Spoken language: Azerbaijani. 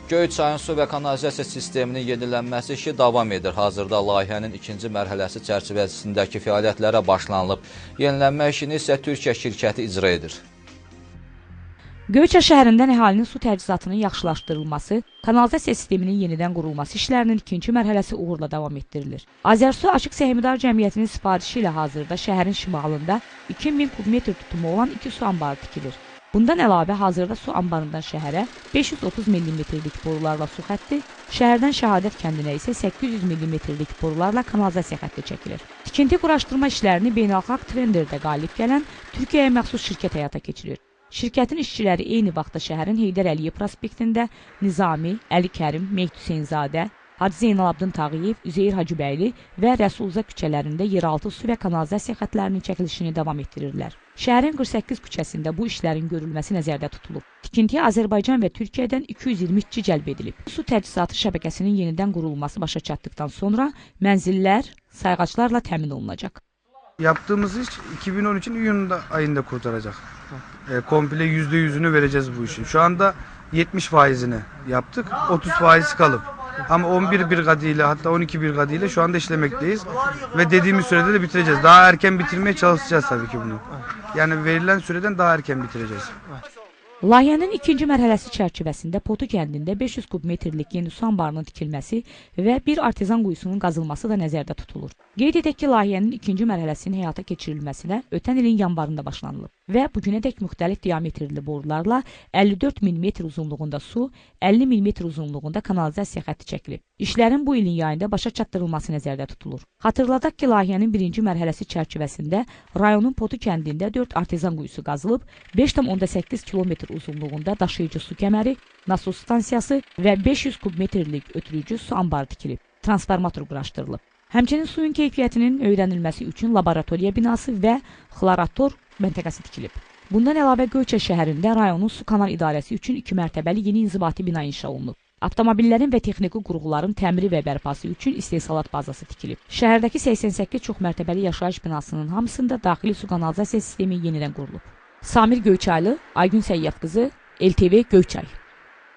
Göyçayın su və kanalizasiya sisteminin yenilənməsi işi davam edir. Hazırda layihənin ikinci mərhələsi çərçivəsindəki fəaliyyətlərə başlanılıb. Yenilənmə işini isə Türkiyə şirkəti icra edir. Göyçay şəhərindən əhalinin su təchizatının yaxşılaşdırılması, kanalizasiya sisteminin yenidən qurulması işlərinin ikinci mərhələsi uğurla davam etdirilir. Azərsu Açıq Səhmdar Cəmiyyətinin sifarişi ilə hazırda şəhərin şimalında 2000 kubmetr tutumu olan 2 su anbarı tikilir. Bundan əlavə hazırda su anbarından şəhərə 530 mm-lik borularla su xətti, şəhərdən Şəhadət kəndinə isə 800 mm-lik borularla kanalizasiya xətti çəkilir. Tikinti quraşdırma işlərini beynəlxalq tenderdə qalib gələn Türkiyəyə məxsus şirkət həyata keçirir. Şirkətin işçiləri eyni vaxtda şəhərin Heydər Əliyev prospektində Nizami, Əli Kərim, Mehdi Hüseynzadə, Hacı Zeynalabdin Tağıyev, Üzeyir Hacıbəyli və Rəsulza küçələrində yeraltı su və kanalizasiya xətlərinin çəkilişini davam etdirirlər. Şəhərin 48 küçəsində bu işlərin görülməsi nəzərdə tutulub. Tikintiyə Azərbaycan və Türkiyədən 220 işçi cəlb edilib. Su təchizatı şəbəkəsinin yenidən qurulması başa çatdıktan sonra mənzillər sayğaclarla təmin olunacaq. Yaptığımız iş 2013'ün iyun ayında kurtaracak. Komple %100'ünü vereceğiz bu işin. Şu anda 70 faizini yaptık. 30 faizi kalıp. Ama 11 brigadıyla hatta 12 brigadıyla şu anda işlemekteyiz. Ve dediğimiz sürede de bitireceğiz. Daha erken bitirmeye çalışacağız tabii ki bunu. Yani verilen süreden daha erken bitireceğiz. Layihənin ikinci mərhələsi çərçivəsində Potu kəndində 500 kubmetrlik yeni su anbarının tikilməsi və bir artezan quyusunun qazılması da nəzərdə tutulur. Qeyd edək ki, layihənin ikinci mərhələsinin həyata keçirilməsinə ötən ilin yanvarında başlanılıb və bugünədək müxtəlif diametrli borularla 54 mm uzunluğunda su, 50 mm uzunluğunda kanalizasiya xətti çəkilib. İşlərin bu ilin yayında başa çatdırılması nəzərdə tutulur. Xatırladaq ki, layihənin birinci mərhələsi çərçivəsində rayonun Potu kəndində 4 artezan quyusu qazılıb, 5,8 km uzunluğunda daşıyıcı su kəməri, nasos stansiyası və 500 kubmetrlik ötürücü su anbarı tikilib. Transformator quraşdırılıb. Həmçinin suyun keyfiyyətinin öyrənilməsi üçün laboratoriya binası və xlorator məntəqəsi tikilib. Bundan əlavə Göyçay şəhərində rayonun su kanal idarəsi üçün 2 mərtəbəli yeni inzibati bina inşa olunub. Avtomobillərin və texniki qurğuların təmiri və bərpası üçün istehsalat bazası tikilib. Şəhərdəki 88 çox mərtəbəli yaşayış binasının hamısında daxili su kanalizasiya sistemi yenidən qurulub. Samir Göyçaylı, Aygün Səyyad qızı, LTV Göyçay.